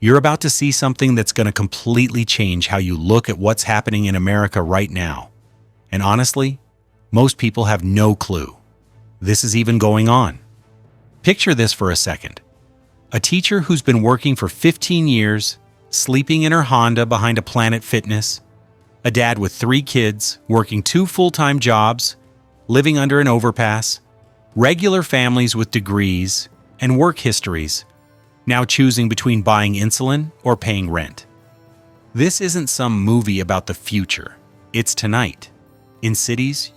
You're about to see something that's going to completely change how you look at what's happening in America right now. And honestly, most people have no clue this is even going on. Picture this for a second. A teacher who's been working for 15 years, sleeping in her Honda behind a Planet Fitness, a dad with 3 kids, working 2 full-time jobs, living under an overpass, regular families with degrees and work histories, now choosing between buying insulin or paying rent. This isn't some movie about the future. It's tonight. In cities,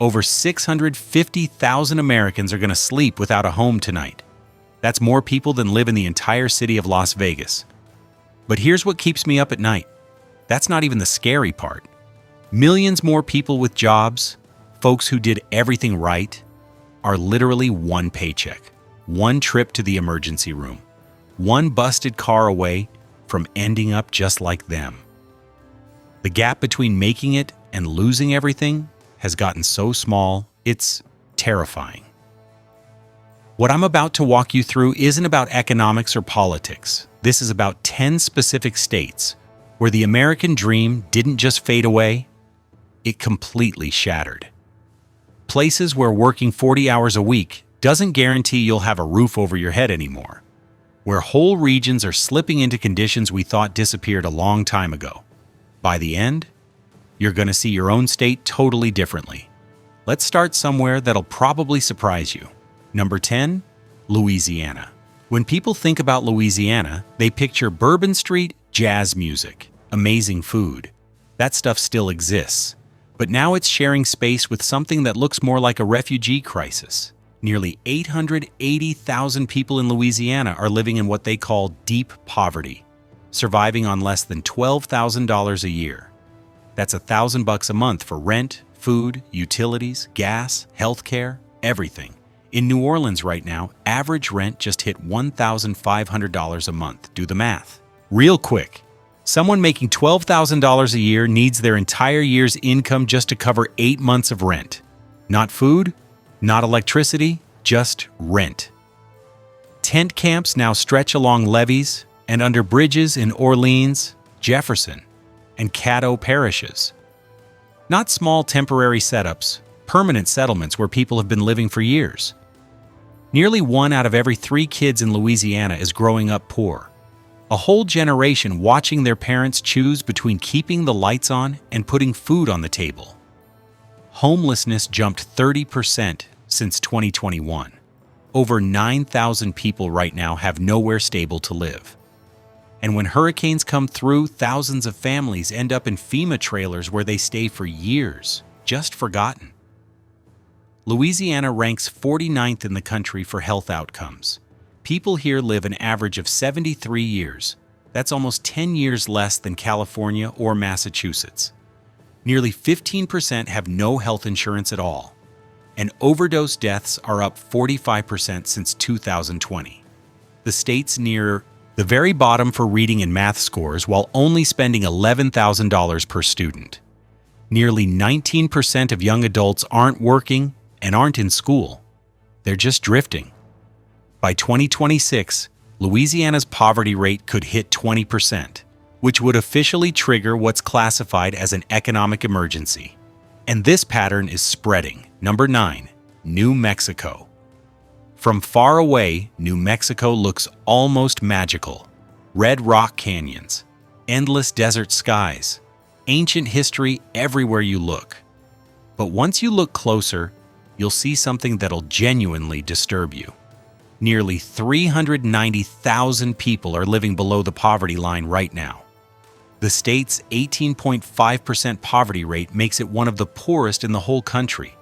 over 650,000 Americans are going to sleep without a home tonight. That's more people than live in the entire city of Las Vegas. But here's what keeps me up at night. That's not even the scary part. Millions more people with jobs, folks who did everything right, are literally one paycheck, one trip to the emergency room, one busted car away from ending up just like them. The gap between making it and losing everything has gotten so small, it's terrifying. What I'm about to walk you through isn't about economics or politics. This is about 10 specific states where the American dream didn't just fade away, it completely shattered. Places where working 40 hours a week doesn't guarantee you'll have a roof over your head anymore. Where whole regions are slipping into conditions we thought disappeared a long time ago. By the end, you're going to see your own state totally differently. Let's start somewhere that'll probably surprise you. Number 10, Louisiana. When people think about Louisiana, they picture Bourbon Street, jazz music, amazing food. That stuff still exists. But now it's sharing space with something that looks more like a refugee crisis. Nearly 880,000 people in Louisiana are living in what they call deep poverty, surviving on less than $12,000 a year. That's $1,000 a month for rent, food, utilities, gas, healthcare, everything. In New Orleans right now, average rent just hit $1,500 a month. Do the math. Real quick, someone making $12,000 a year needs their entire year's income just to cover 8 months of rent. Not food, not electricity, just rent. Tent camps now stretch along levees and under bridges in Orleans, Jefferson, and Caddo parishes. Not small temporary setups, permanent settlements where people have been living for years. Nearly 1 out of every 3 kids in Louisiana is growing up poor. A whole generation watching their parents choose between keeping the lights on and putting food on the table. Homelessness jumped 30% since 2021. Over 9,000 people right now have nowhere stable to live. And when hurricanes come through, thousands of families end up in FEMA trailers where they stay for years, just forgotten. Louisiana ranks 49th in the country for health outcomes. People here live an average of 73 years. That's almost 10 years less than California or Massachusetts. Nearly 15% have no health insurance at all. And overdose deaths are up 45% since 2020. The state's near the very bottom for reading and math scores while only spending $11,000 per student. Nearly 19% of young adults aren't working and aren't in school. They're just drifting. By 2026, Louisiana's poverty rate could hit 20%, which would officially trigger what's classified as an economic emergency. And this pattern is spreading. Number 9, New Mexico. From far away, New Mexico looks almost magical. Red rock canyons, endless desert skies, ancient history everywhere you look. But once you look closer, you'll see something that'll genuinely disturb you. Nearly 390,000 people are living below the poverty line right now. The state's 18.5% poverty rate makes it one of the poorest in the whole country.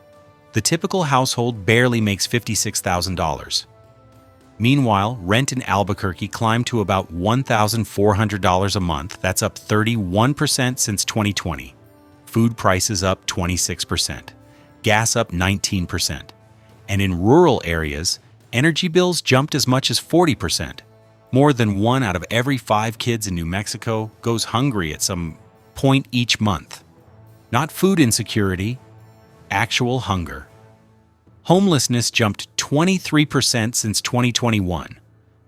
The typical household barely makes $56,000. Meanwhile, rent in Albuquerque climbed to about $1,400 a month. That's up 31% since 2020. Food prices up 26%. Gas up 19%. And in rural areas, energy bills jumped as much as 40%. More than 1 out of every 5 kids in New Mexico goes hungry at some point each month. Not food insecurity, actual hunger. Homelessness jumped 23% since 2021.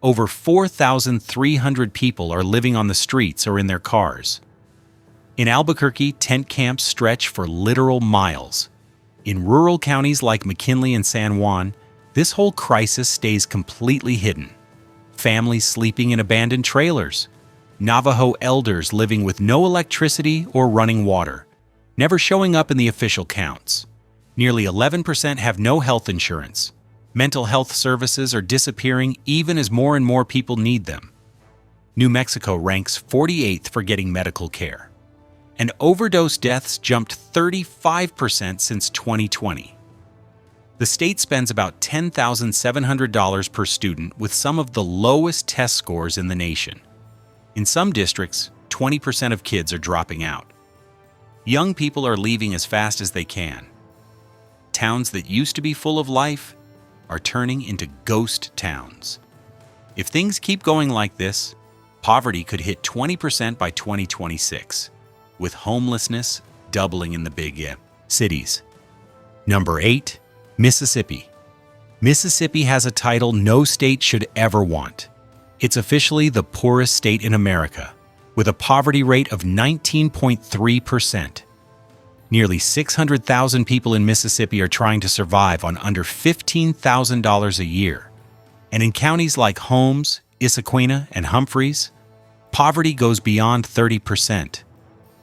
Over 4,300 people are living on the streets or in their cars. In Albuquerque, tent camps stretch for literal miles. In rural counties like McKinley and San Juan, this whole crisis stays completely hidden. Families sleeping in abandoned trailers. Navajo elders living with no electricity or running water, never showing up in the official counts. Nearly 11% have no health insurance. Mental health services are disappearing even as more and more people need them. New Mexico ranks 48th for getting medical care. And overdose deaths jumped 35% since 2020. The state spends about $10,700 per student with some of the lowest test scores in the nation. In some districts, 20% of kids are dropping out. Young people are leaving as fast as they can. Towns that used to be full of life are turning into ghost towns. If things keep going like this, poverty could hit 20% by 2026, with homelessness doubling in the big cities. Number 8. Mississippi. Mississippi has a title no state should ever want. It's officially the poorest state in America, with a poverty rate of 19.3%. Nearly 600,000 people in Mississippi are trying to survive on under $15,000 a year. And in counties like Holmes, Issaquena, and Humphreys, poverty goes beyond 30%,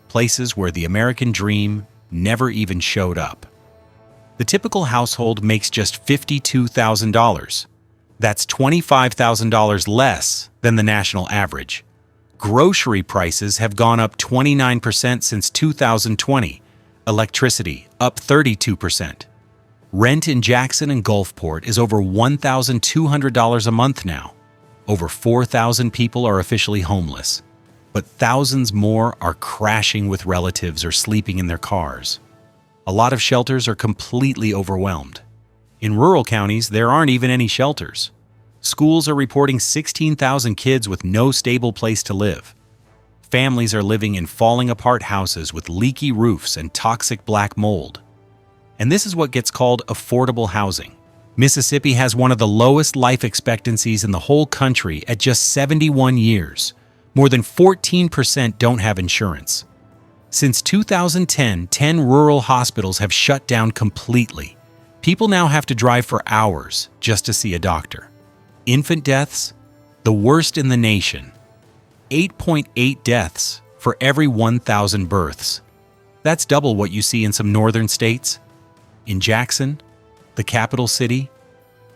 places where the American dream never even showed up. The typical household makes just $52,000. That's $25,000 less than the national average. Grocery prices have gone up 29% since 2020. Electricity up 32%. Rent in Jackson and Gulfport is over $1,200 a month now. Over 4,000 people are officially homeless, but thousands more are crashing with relatives or sleeping in their cars. A lot of shelters are completely overwhelmed. In rural counties, there aren't even any shelters. Schools are reporting 16,000 kids with no stable place to live. Families are living in falling apart houses with leaky roofs and toxic black mold. And this is what gets called affordable housing. Mississippi has one of the lowest life expectancies in the whole country at just 71 years. More than 14% don't have insurance. Since 2010, 10 rural hospitals have shut down completely. People now have to drive for hours just to see a doctor. Infant deaths, the worst in the nation. 8.8 deaths for every 1,000 births. That's double what you see in some northern states. In Jackson, the capital city,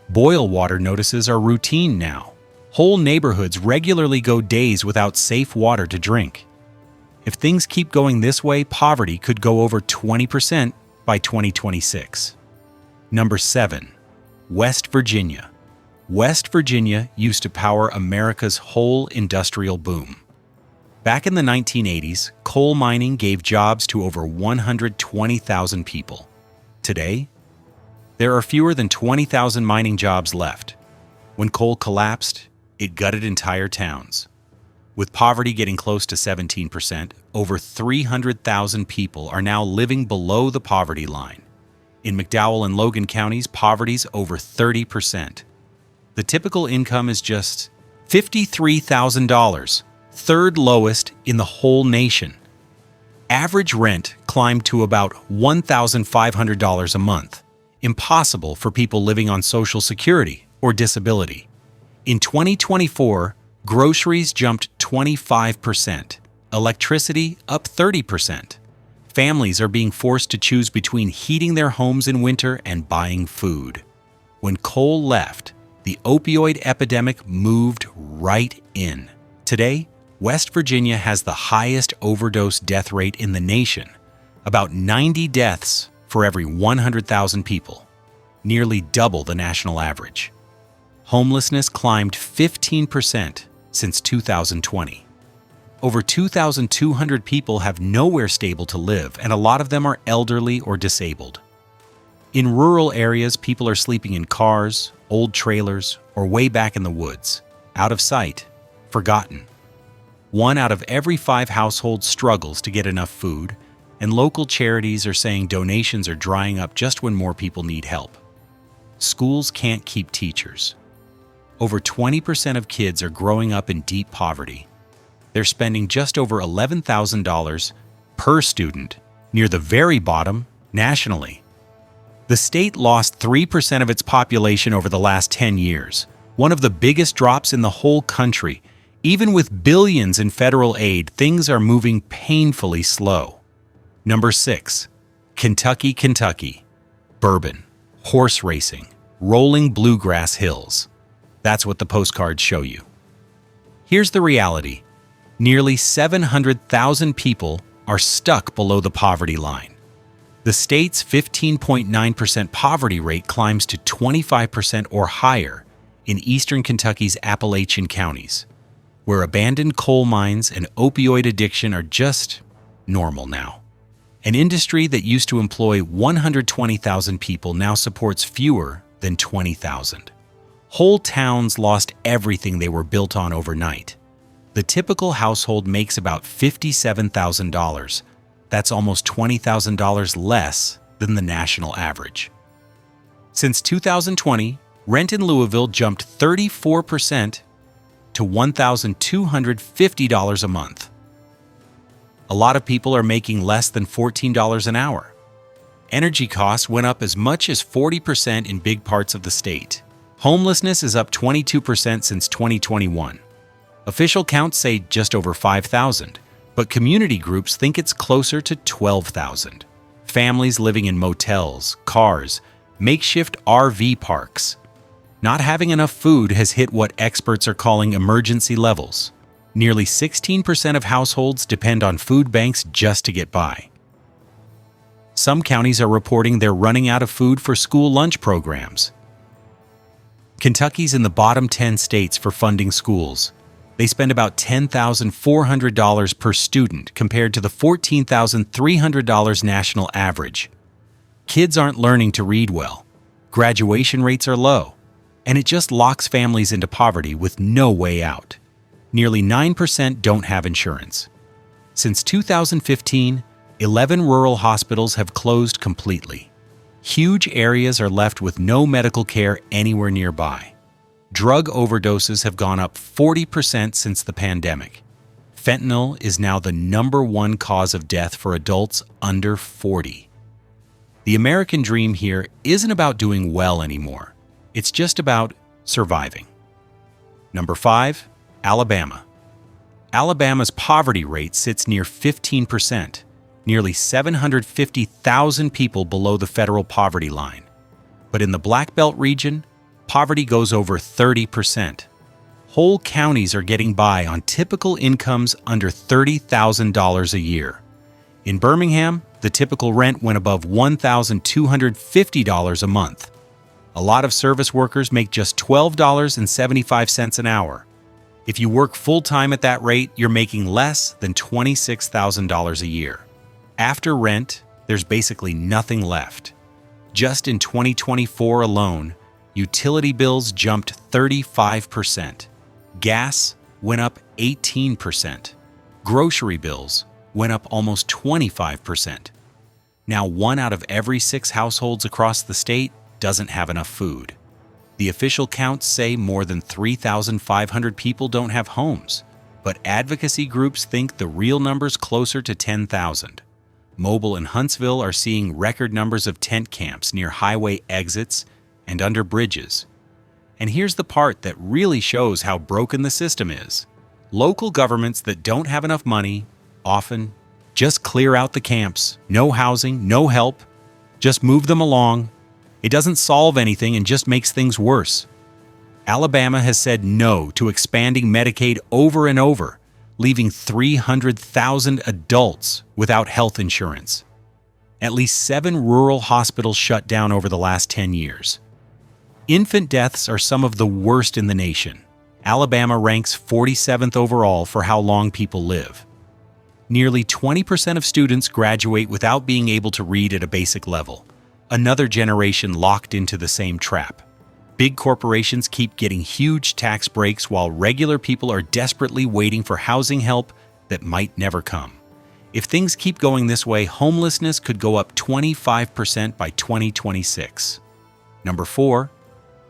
boil water notices are routine now. Whole neighborhoods regularly go days without safe water to drink. If things keep going this way, poverty could go over 20% by 2026. Number 7. West Virginia. West Virginia used to power America's whole industrial boom. Back in the 1980s, coal mining gave jobs to over 120,000 people. Today, there are fewer than 20,000 mining jobs left. When coal collapsed, it gutted entire towns. With poverty getting close to 17%, over 300,000 people are now living below the poverty line. In McDowell and Logan counties, poverty's over 30%. The typical income is just $53,000, third lowest in the whole nation. Average rent climbed to about $1,500 a month, impossible for people living on Social Security or disability. In 2024, groceries jumped 25%, electricity up 30%. Families are being forced to choose between heating their homes in winter and buying food. When coal left, the opioid epidemic moved right in. Today, West Virginia has the highest overdose death rate in the nation, about 90 deaths for every 100,000 people, nearly double the national average. Homelessness climbed 15% since 2020. Over 2,200 people have nowhere stable to live, and a lot of them are elderly or disabled. In rural areas, people are sleeping in cars, old trailers, or way back in the woods, out of sight, forgotten. 1 out of every 5 households struggles to get enough food, and local charities are saying donations are drying up just when more people need help. Schools can't keep teachers. Over 20% of kids are growing up in deep poverty. They're spending just over $11,000 per student, near the very bottom nationally. The state lost 3% of its population over the last 10 years, one of the biggest drops in the whole country. Even with billions in federal aid, things are moving painfully slow. Number 6. Kentucky. Bourbon, horse racing, rolling bluegrass hills. That's what the postcards show you. Here's the reality. Nearly 700,000 people are stuck below the poverty line. The state's 15.9% poverty rate climbs to 25% or higher in eastern Kentucky's Appalachian counties, where abandoned coal mines and opioid addiction are just normal now. An industry that used to employ 120,000 people now supports fewer than 20,000. Whole towns lost everything they were built on overnight. The typical household makes about $57,000. That's almost $20,000 less than the national average. Since 2020, rent in Louisville jumped 34% to $1,250 a month. A lot of people are making less than $14 an hour. Energy costs went up as much as 40% in big parts of the state. Homelessness is up 22% since 2021. Official counts say just over 5,000. But community groups think it's closer to 12,000. Families living in motels, cars, makeshift RV parks. Not having enough food has hit what experts are calling emergency levels. Nearly 16% of households depend on food banks just to get by. Some counties are reporting they're running out of food for school lunch programs. Kentucky's in the bottom 10 states for funding schools. They spend about $10,400 per student compared to the $14,300 national average. Kids aren't learning to read well. Graduation rates are low, and it just locks families into poverty with no way out. Nearly 9% don't have insurance. Since 2015, 11 rural hospitals have closed completely. Huge areas are left with no medical care anywhere nearby. Drug overdoses have gone up 40% since the pandemic. Fentanyl is now the #1 cause of death for adults under 40. The American dream here isn't about doing well anymore. It's just about surviving. Number 5, Alabama. Alabama's poverty rate sits near 15%, nearly 750,000 people below the federal poverty line. But in the Black Belt region, poverty goes over 30%. Whole counties are getting by on typical incomes under $30,000 a year. In Birmingham, the typical rent went above $1,250 a month. A lot of service workers make just $12.75 an hour. If you work full-time at that rate, you're making less than $26,000 a year. After rent, there's basically nothing left. Just in 2024 alone, utility bills jumped 35%. Gas went up 18%. Grocery bills went up almost 25%. Now 1 out of every 6 households across the state doesn't have enough food. The official counts say more than 3,500 people don't have homes, but advocacy groups think the real number's closer to 10,000. Mobile and Huntsville are seeing record numbers of tent camps near highway exits and under bridges. And here's the part that really shows how broken the system is. Local governments that don't have enough money often just clear out the camps. No housing, no help. Just move them along. It doesn't solve anything and just makes things worse. Alabama has said no to expanding Medicaid over and over, leaving 300,000 adults without health insurance. At least 7 rural hospitals shut down over the last 10 years. Infant deaths are some of the worst in the nation. Alabama ranks 47th overall for how long people live. Nearly 20% of students graduate without being able to read at a basic level. Another generation locked into the same trap. Big corporations keep getting huge tax breaks while regular people are desperately waiting for housing help that might never come. If things keep going this way, homelessness could go up 25% by 2026. Number 4,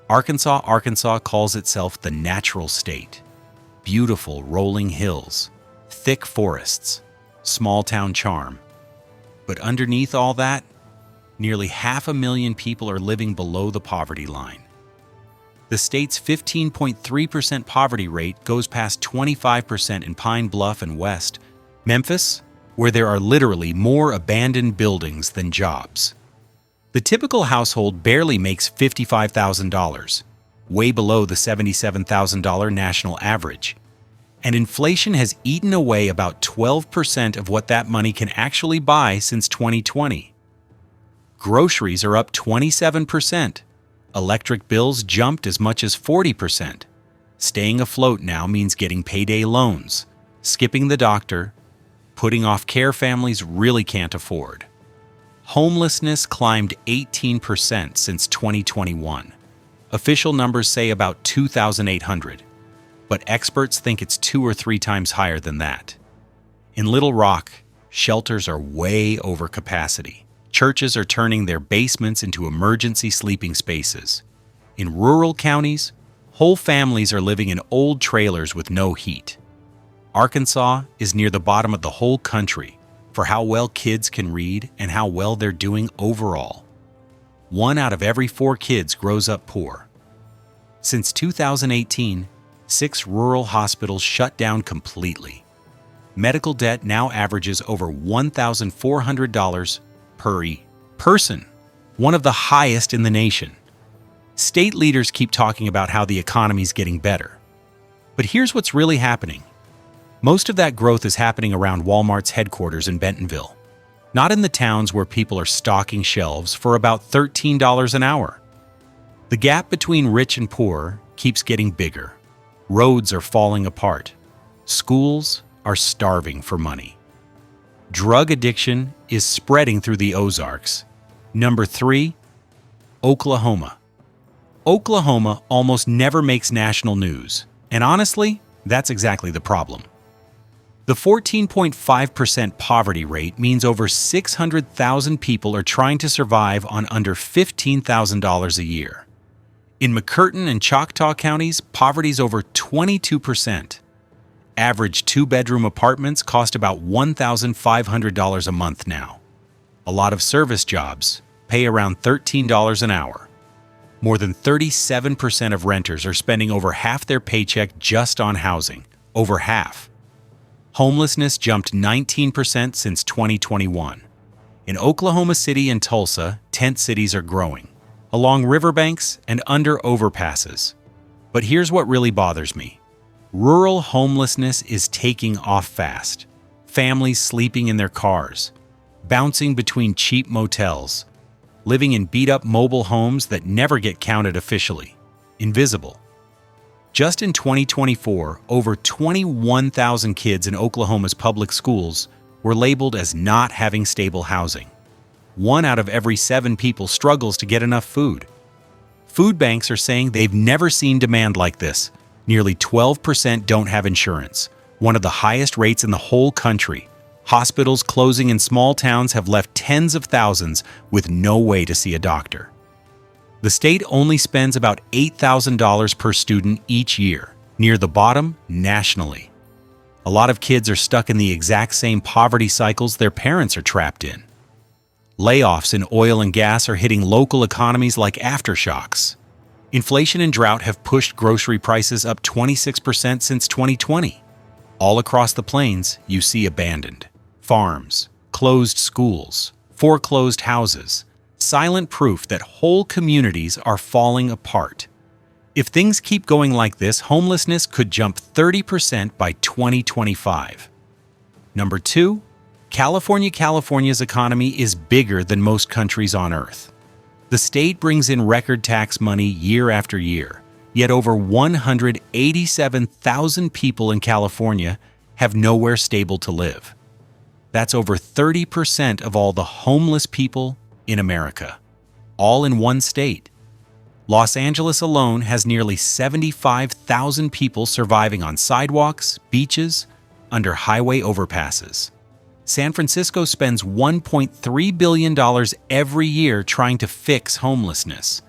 Arkansas calls itself the natural state. Beautiful rolling hills, thick forests, small town charm. But underneath all that, nearly 500,000 people are living below the poverty line. The state's 15.3% poverty rate goes past 25% in Pine Bluff and West Memphis, where there are literally more abandoned buildings than jobs. The typical household barely makes $55,000, way below the $77,000 national average. And inflation has eaten away about 12% of what that money can actually buy since 2020. Groceries are up 27%. Electric bills jumped as much as 40%. Staying afloat now means getting payday loans, skipping the doctor, putting off care families really can't afford. Homelessness climbed 18% since 2021. Official numbers say about 2,800, but experts think it's 2 or 3 times higher than that. In Little Rock, shelters are way over capacity. Churches are turning their basements into emergency sleeping spaces. In rural counties, whole families are living in old trailers with no heat. Arkansas is near the bottom of the whole country for how well kids can read and how well they're doing overall. 1 out of every 4 kids grows up poor. Since 2018, 6 rural hospitals shut down completely. Medical debt now averages over $1,400 per person, one of the highest in the nation. State leaders keep talking about how the economy's getting better. But here's what's really happening. Most of that growth is happening around Walmart's headquarters in Bentonville, not in the towns where people are stocking shelves for about $13 an hour. The gap between rich and poor keeps getting bigger. Roads are falling apart. Schools are starving for money. Drug addiction is spreading through the Ozarks. Number 3, Oklahoma. Oklahoma almost never makes national news, and honestly, that's exactly the problem. The 14.5% poverty rate means over 600,000 people are trying to survive on under $15,000 a year. In McCurtain and Choctaw counties, poverty's over 22%. Average 2-bedroom apartments cost about $1,500 a month now. A lot of service jobs pay around $13 an hour. More than 37% of renters are spending over half their paycheck just on housing, over half. Homelessness jumped 19% since 2021. In Oklahoma City and Tulsa, tent cities are growing, along riverbanks and under overpasses. But here's what really bothers me. Rural homelessness is taking off fast. Families sleeping in their cars, bouncing between cheap motels, living in beat-up mobile homes that never get counted officially, invisible. Just in 2024, over 21,000 kids in Oklahoma's public schools were labeled as not having stable housing. 1 out of every 7 people struggles to get enough food. Food banks are saying they've never seen demand like this. Nearly 12% don't have insurance, one of the highest rates in the whole country. Hospitals closing in small towns have left tens of thousands with no way to see a doctor. The state only spends about $8,000 per student each year, near the bottom nationally. A lot of kids are stuck in the exact same poverty cycles their parents are trapped in. Layoffs in oil and gas are hitting local economies like aftershocks. Inflation and drought have pushed grocery prices up 26% since 2020. All across the plains, you see abandoned farms, closed schools, foreclosed houses, silent proof that whole communities are falling apart. If things keep going like this, homelessness could jump 30% by 2025. Number 2, California's economy is bigger than most countries on Earth. The state brings in record tax money year after year, yet over 187,000 people in California have nowhere stable to live. That's over 30% of all the homeless people in America, all in one state. Los Angeles alone has nearly 75,000 people surviving on sidewalks, beaches, under highway overpasses. San Francisco spends $1.3 billion every year trying to fix homelessness.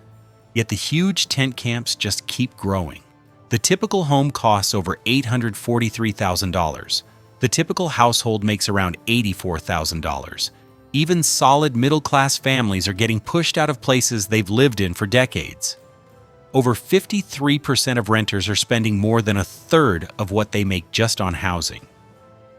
Yet the huge tent camps just keep growing. The typical home costs over $843,000. The typical household makes around $84,000. Even solid middle-class families are getting pushed out of places they've lived in for decades. Over 53% of renters are spending more than a third of what they make just on housing.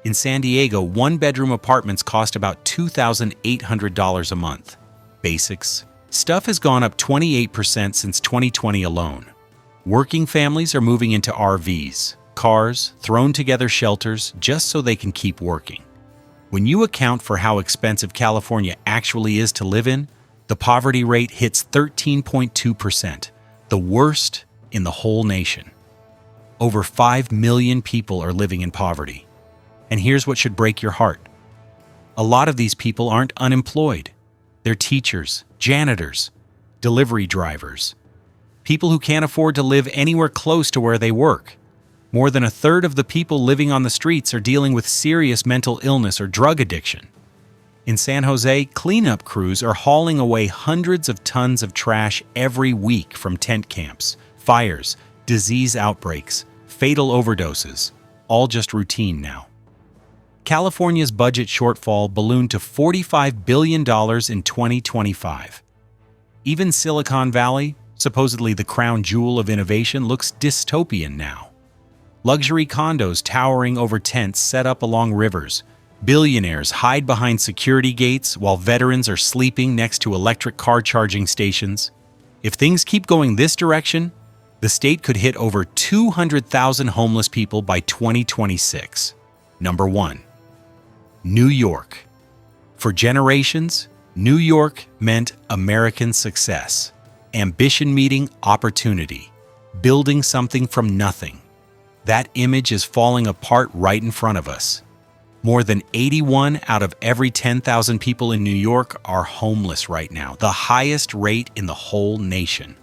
In San Diego, one-bedroom apartments cost about $2,800 a month. Basics. Stuff has gone up 28% since 2020 alone. Working families are moving into RVs, cars, thrown together shelters just so they can keep working. When you account for how expensive California actually is to live in, the poverty rate hits 13.2%, the worst in the whole nation. Over 5 million people are living in poverty. And here's what should break your heart. A lot of these people aren't unemployed. They're teachers, janitors, delivery drivers, people who can't afford to live anywhere close to where they work. More than a third of the people living on the streets are dealing with serious mental illness or drug addiction. In San Jose, cleanup crews are hauling away hundreds of tons of trash every week from tent camps, fires, disease outbreaks, fatal overdoses, all just routine now. California's budget shortfall ballooned to $45 billion in 2025. Even Silicon Valley, supposedly the crown jewel of innovation, looks dystopian now. Luxury condos towering over tents set up along rivers. Billionaires hide behind security gates while veterans are sleeping next to electric car charging stations. If things keep going this direction, the state could hit over 200,000 homeless people by 2026. Number 1. New York. For generations, New York meant American success. Ambition meeting opportunity. Building something from nothing. That image is falling apart right in front of us. More than 81 out of every 10,000 people in New York are homeless right now, the highest rate in the whole nation.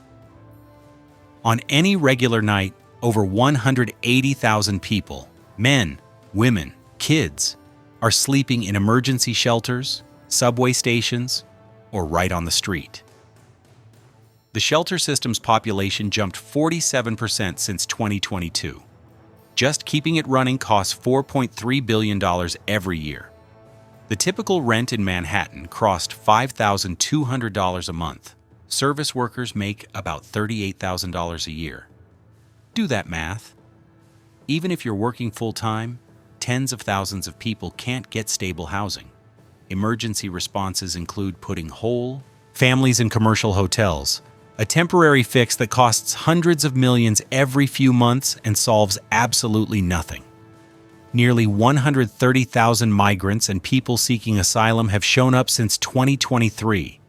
On any regular night, over 180,000 people, men, women, kids, are sleeping in emergency shelters, subway stations, or right on the street. The shelter system's population jumped 47% since 2022. Just keeping it running costs $4.3 billion every year. The typical rent in Manhattan crossed $5,200 a month. Service workers make about $38,000 a year. Do that math. Even if you're working full-time, tens of thousands of people can't get stable housing. Emergency responses include putting whole families in commercial hotels, a temporary fix that costs hundreds of millions every few months and solves absolutely nothing. Nearly 130,000 migrants and people seeking asylum have shown up since 2023.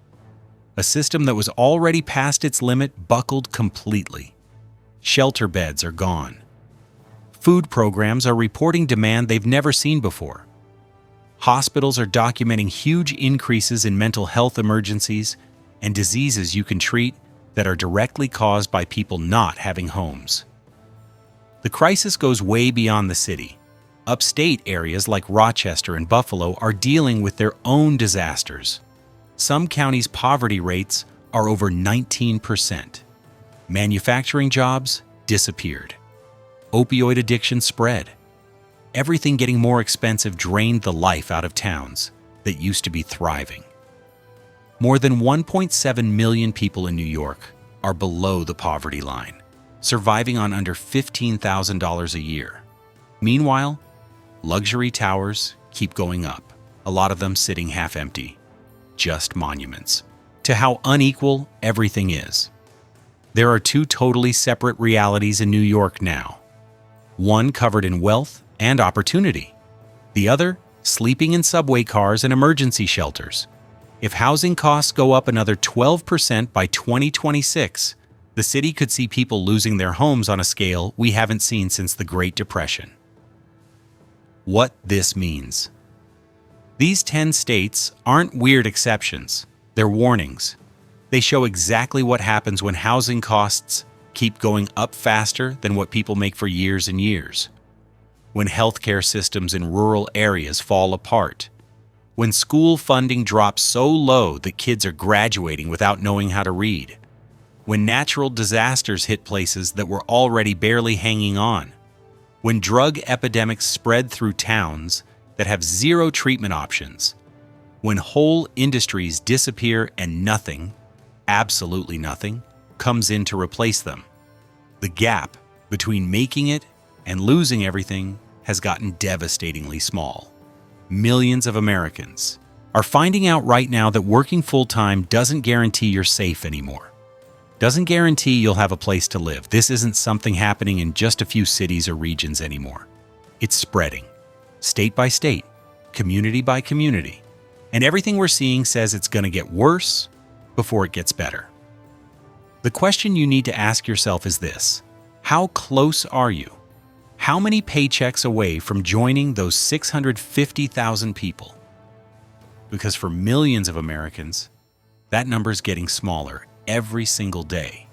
A system that was already past its limit buckled completely. Shelter beds are gone. Food programs are reporting demand they've never seen before. Hospitals are documenting huge increases in mental health emergencies and diseases you can treat that are directly caused by people not having homes. The crisis goes way beyond the city. Upstate areas like Rochester and Buffalo are dealing with their own disasters. Some counties' poverty rates are over 19%. Manufacturing jobs disappeared. Opioid addiction spread. Everything getting more expensive drained the life out of towns that used to be thriving. More than 1.7 million people in New York are below the poverty line, surviving on under $15,000 a year. Meanwhile, luxury towers keep going up, a lot of them sitting half empty, just monuments to how unequal everything is. There are two totally separate realities in New York now. One covered in wealth and opportunity. The other, sleeping in subway cars and emergency shelters. If housing costs go up another 12% by 2026, the city could see people losing their homes on a scale we haven't seen since the Great Depression. What this means. These 10 states aren't weird exceptions, they're warnings. They show exactly what happens when housing costs keep going up faster than what people make for years and years. When healthcare systems in rural areas fall apart. When school funding drops so low that kids are graduating without knowing how to read. when natural disasters hit places that were already barely hanging on, when drug epidemics spread through towns that have zero treatment options, when whole industries disappear and nothing, absolutely nothing, comes in to replace them. The gap between making it and losing everything has gotten devastatingly small. Millions of Americans are finding out right now that working full-time doesn't guarantee you're safe anymore. Doesn't guarantee you'll have a place to live. This isn't something happening in just a few cities or regions anymore. It's spreading, state by state, community by community. And everything we're seeing says it's going to get worse before it gets better. The question you need to ask yourself is this: how close are you? How many paychecks away from joining those 650,000 people? Because for millions of Americans, that number's getting smaller every single day.